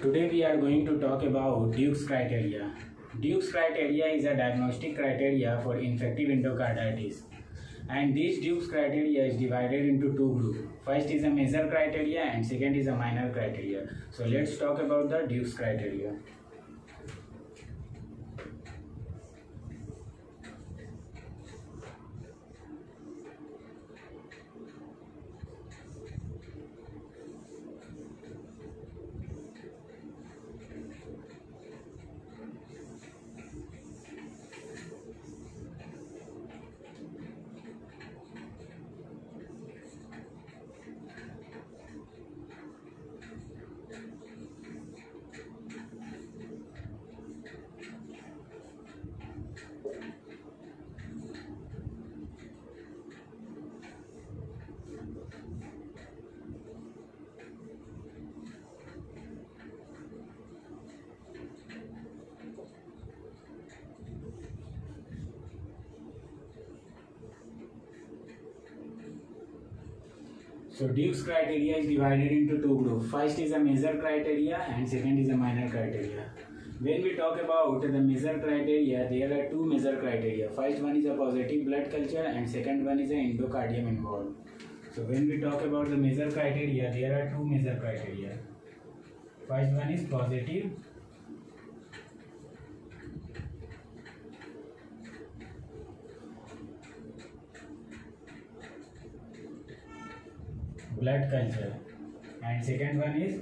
Today we are going to talk about Duke's criteria. Duke's criteria is a diagnostic criteria for infective endocarditis. And this Duke's criteria is divided into two groups. First is a major criteria and second is a minor criteria. So let's talk about the Duke's criteria. So Duke's criteria is divided into two groups. First is a major criteria and second is a minor criteria. When we talk about the major criteria, there are two major criteria. First one is a positive blood culture and second one is an endocardium involved. So when we talk about the major criteria, there are two major criteria. First one is positive blood culture and second one is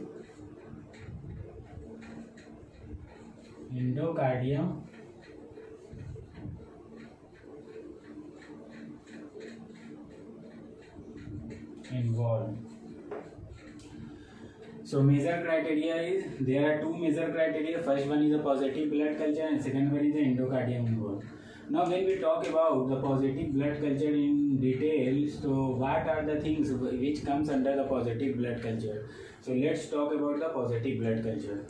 endocardium involved. So major criteria is, there are two major criteria. First one is a positive blood culture and second one is the endocardium involved. Now when we talk about the positive blood culture in detail, so what are the things which comes under the positive blood culture? So let's talk about the positive blood culture.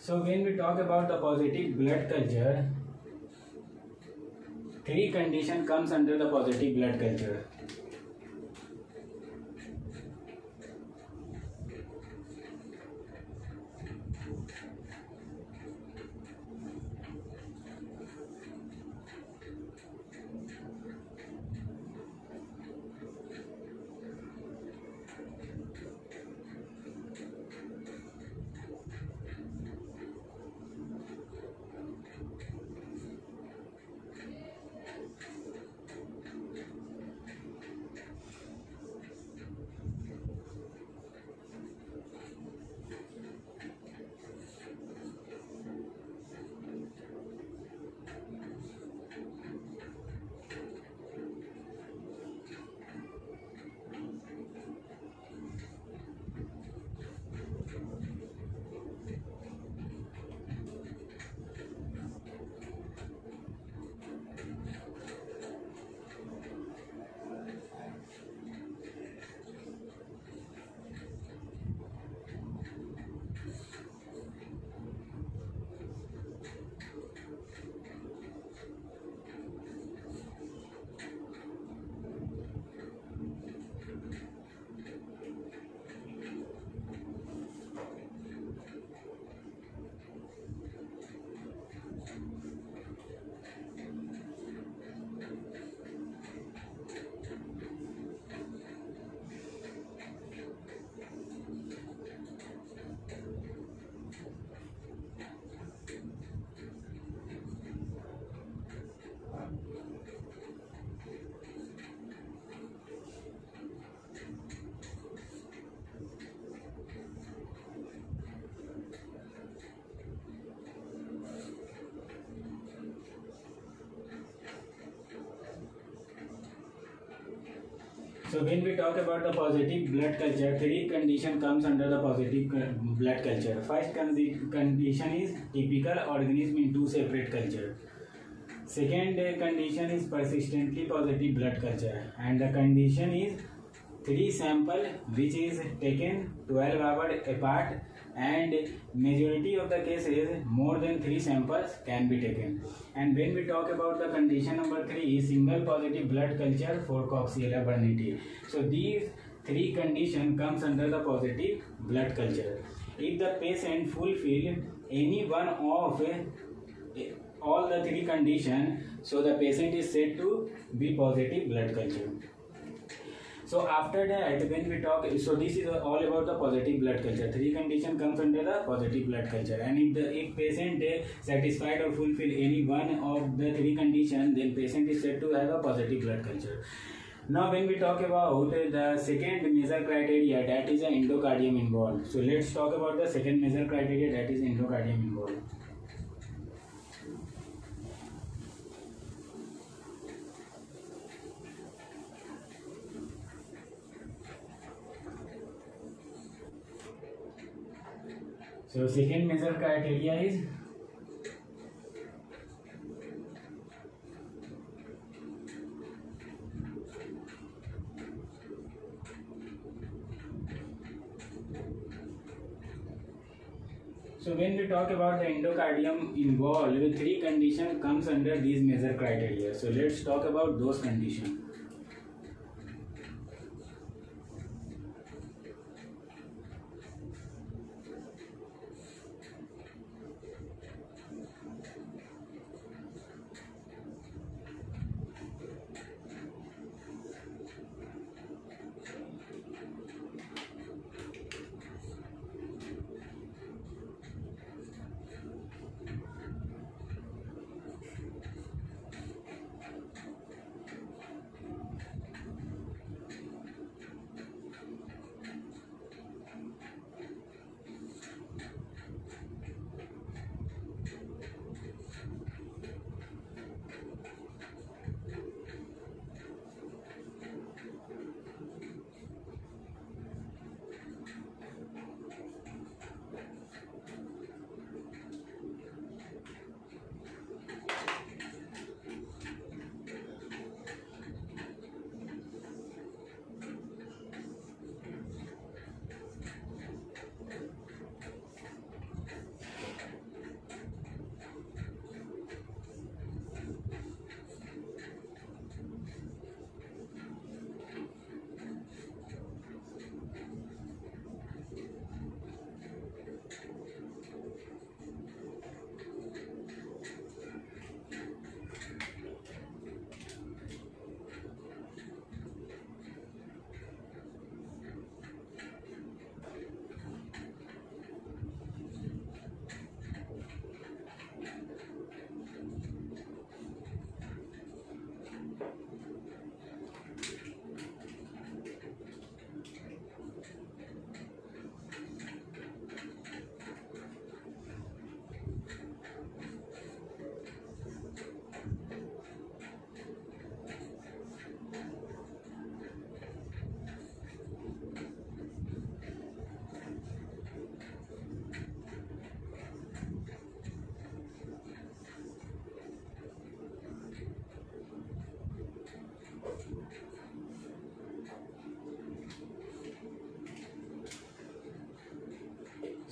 So when we talk about the positive blood culture, three conditions comes under the positive blood culture. So when we talk about the positive blood culture, three condition comes under the positive blood culture. First condition is typical organism in two separate culture. Second condition is persistently positive blood culture, and the condition is 3 sample which is taken 12 hours apart, and majority of the cases more than 3 samples can be taken. And when we talk about the condition number 3 is single positive blood culture for Coxiella burnetii. So these three condition comes under the positive blood culture. If the patient fulfill any one of all the three condition, so the patient is said to be positive blood culture. So after that, when we talk, so this is all about the positive blood culture. Three condition comes under the positive blood culture, and if patient satisfied or fulfill any one of the three condition, then patient is said to have a positive blood culture. Now when we talk about the second major criteria, that is an endocardium involved. So let's talk about the second major criteria, that is endocardium involved. So second major criteria is so when we talk about the endocardium involved, three conditions comes under these major criteria. So let's talk about those conditions.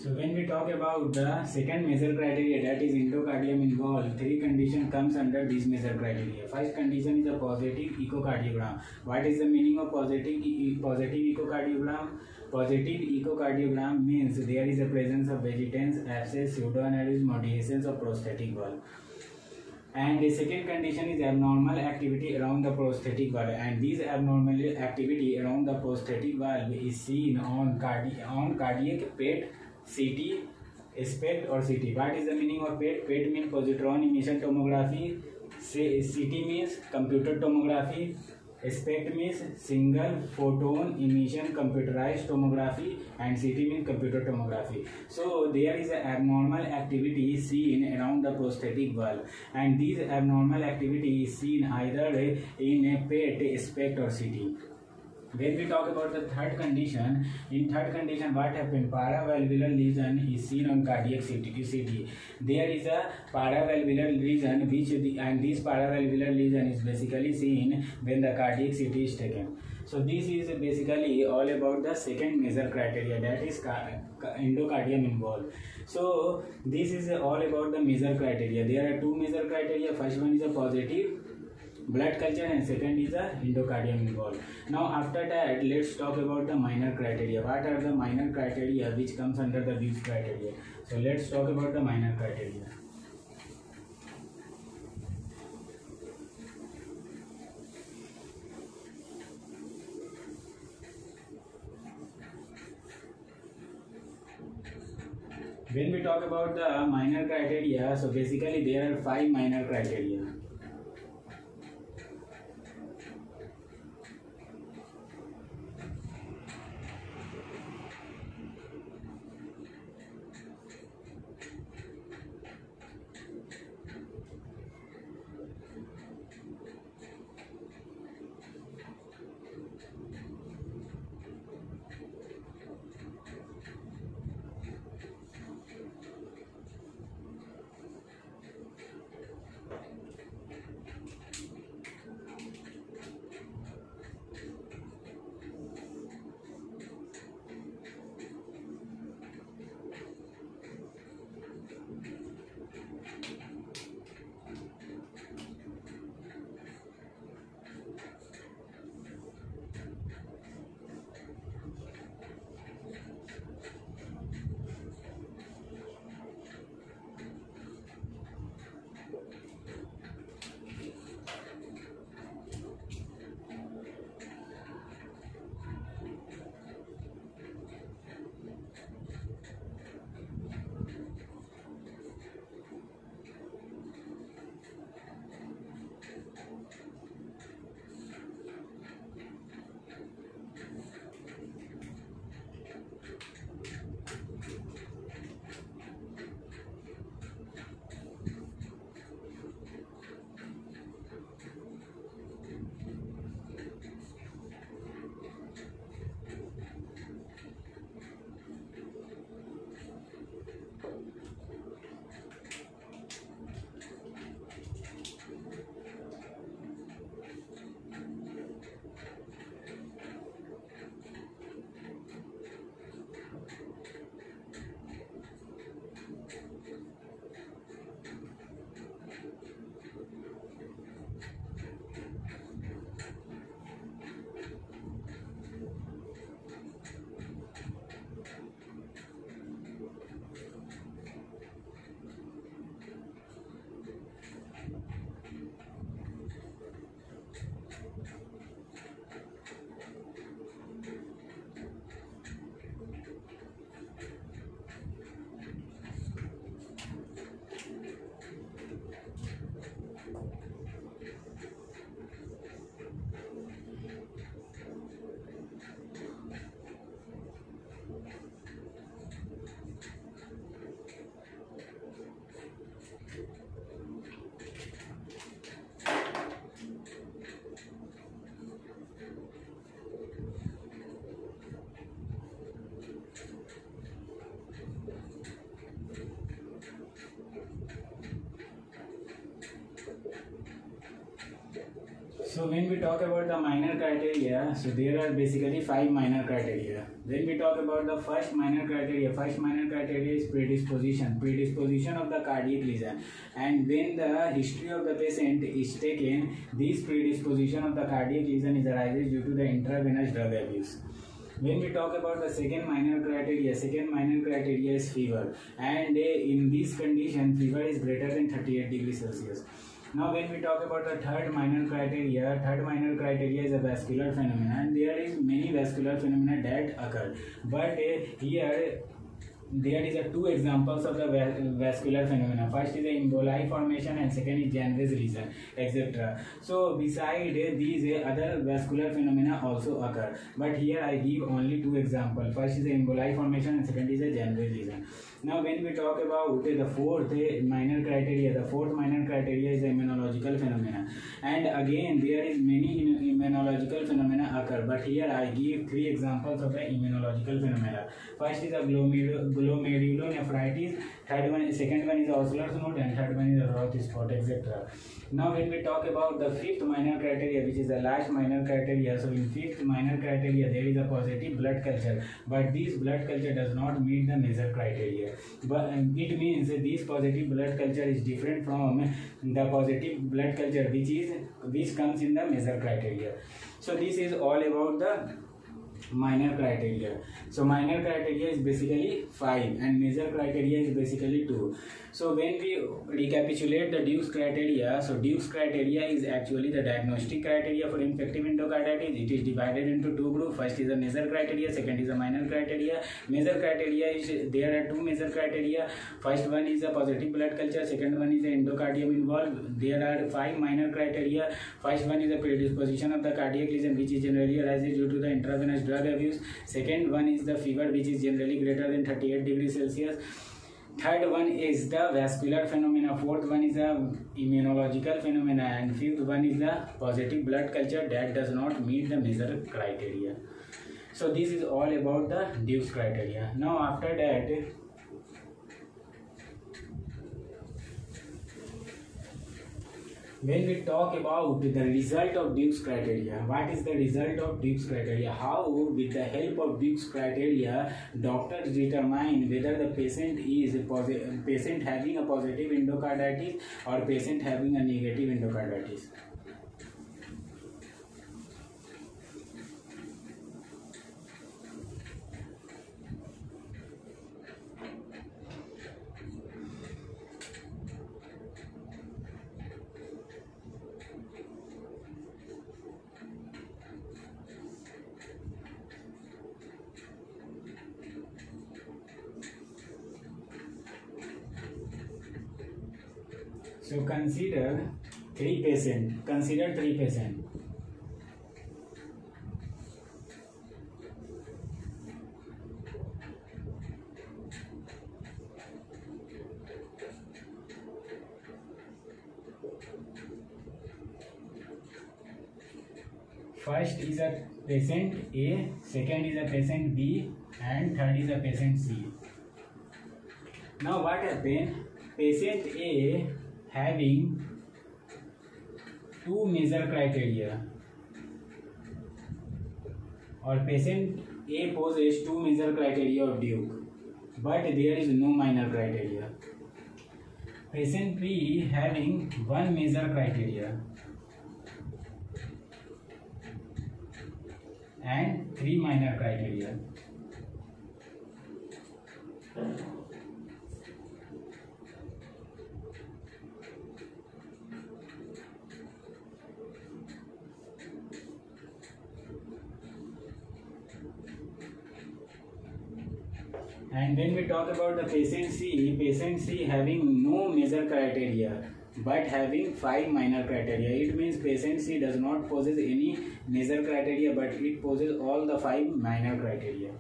So when we talk about the second major criteria, that is endocardium involved, three condition comes under this major criteria. First condition is a positive echocardiogram. What is the meaning of positive echocardiogram? Positive echocardiogram means there is a presence of vegetance, abscess, pseudoaneurysm, or dehiscence of prosthetic valve. And the second condition is abnormal activity around the prosthetic valve, and this abnormal activity around the prosthetic valve is seen on cardiac PET, CT, SPECT or CT. What is the meaning of PET? PET means positron emission tomography, CT means computer tomography, SPECT means single photon emission computerized tomography, and CT means computer tomography. So there is an abnormal activity seen around the prosthetic valve, and this abnormal activity is seen either in a PET, SPECT or CT. When we talk about the third condition, in third condition what happened? Paravalvular lesion is seen on cardiac CT. There is a paravalvular lesion and this paravalvular lesion is basically seen when the cardiac CT is taken. So this is basically all about the second major criteria, that is endocardium involved. So this is all about the major criteria. There are two major criteria. First one is a positive blood culture, and second is the endocardium involved. Now after that, let's talk about the minor criteria. What are the minor criteria which comes under the these criteria? So let's talk about the minor criteria. When we talk about the minor criteria, so basically there are 5 minor criteria. So when we talk about the minor criteria, so there are basically 5 minor criteria. When we talk about the first minor criteria is predisposition of the cardiac lesion. And when the history of the patient is taken, this predisposition of the cardiac lesion is arises due to the intravenous drug abuse. When we talk about the second minor criteria is fever, and in this condition fever is greater than 38 degrees Celsius. Now when we talk about the third minor criteria is a vascular phenomena, and there is many vascular phenomena that occur, but here there is two examples of the vascular phenomena. First is the emboli formation and second is Janvey's lesion, etc. So beside these other vascular phenomena also occur, but here I give only two examples. First is the emboli formation and second is the Janvey's lesion. Now when we talk about the fourth minor criteria is the immunological phenomena, and again there is many immunological phenomena occur, but here I give three examples of the immunological phenomena. First is the glomerulonephritis, Second one is Osler's note, and third one is Roth spot, etc. Now when we talk about the fifth minor criteria, which is the last minor criteria, so in fifth minor criteria there is a positive blood culture, but this blood culture does not meet the major criteria. But it means this positive blood culture is different from the positive blood culture which comes in the major criteria. So this is all about the minor criteria. So minor criteria is basically 5 and major criteria is basically 2. So when we recapitulate the Duke's criteria, so Duke's criteria is actually the diagnostic criteria for infective endocarditis. It is divided into two groups. First is the major criteria, second is the minor criteria. Major criteria is, there are two major criteria. First one is a positive blood culture, second one is the endocardium involved. There are 5 minor criteria. First one is the predisposition of the cardiac lesion, which is generally arises due to the intravenous drug abuse. Second one is the fever, which is generally greater than 38 degrees Celsius. Third one is the vascular phenomena. Fourth one is the immunological phenomena, and fifth one is the positive blood culture that does not meet the major criteria. So this is all about the Duke's criteria. Now after that, when we talk about the result of Duke's criteria, what is the result of Duke's criteria? How, with the help of Duke's criteria, doctors determine whether the patient is patient having a positive endocarditis or patient having a negative endocarditis. So consider three patients. First is a patient A, second is a patient B, and third is a patient C. Now what happened? Patient A having two major criteria, or patient A poses two major criteria of Duke, but there is no minor criteria. Patient B having one major criteria and three minor criteria. And when we talk about the patient C having no major criteria but having 5 minor criteria. It means patient C does not possess any major criteria, but it possesses all the 5 minor criteria.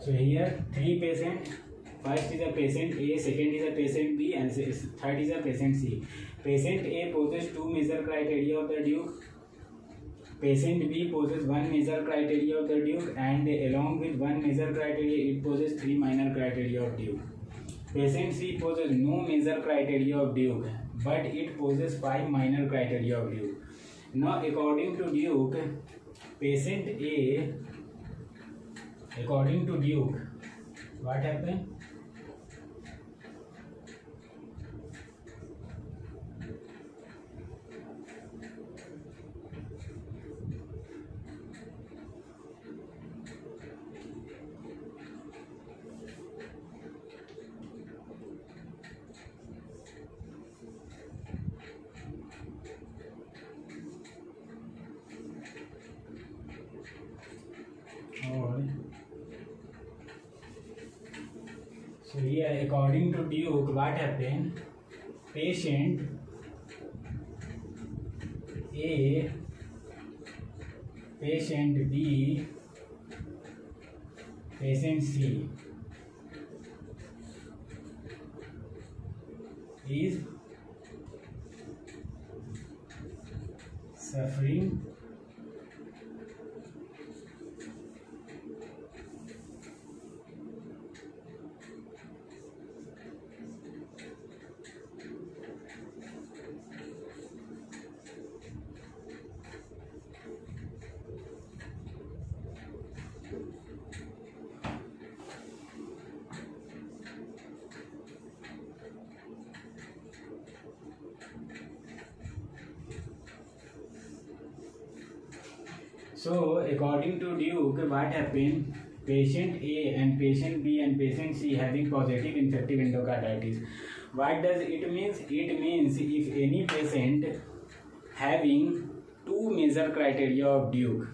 So here 3 patients. First is a patient A, second is a patient B, and third is a patient C. Patient A possesses 2 major criteria of the Duke. Patient B possesses 1 major criteria of the Duke, and along with 1 major criteria, it possesses 3 minor criteria of Duke. Patient C possesses no major criteria of Duke, but it possesses 5 minor criteria of Duke. Now, according to Duke, patient A, according to Duke, what happened? So here, according to Duke, what happened? Patient A, patient B, patient C is suffering So according to Duke, what happened? Patient A and patient B and patient C having positive infective endocarditis. What does it mean? It means if any patient having two major criteria of Duke,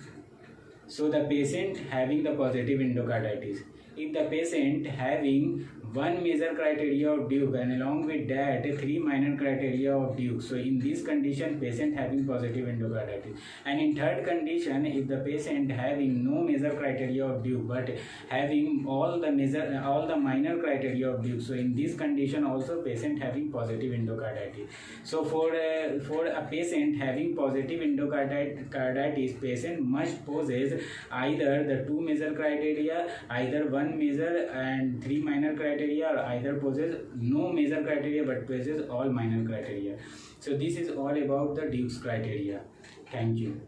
so the patient having the positive endocarditis. If the patient having one major criteria of Duke and along with that three minor criteria of Duke, so in this condition patient having positive endocarditis. And in third condition, if the patient having no major criteria of Duke but having all the minor criteria of Duke, so in this condition also patient having positive endocarditis. So for a patient having positive endocarditis, patient must possess either the two major criteria, either one major and three minor criteria, or either possess no major criteria but possess all minor criteria. So this is all about the Duke's criteria. Thank you.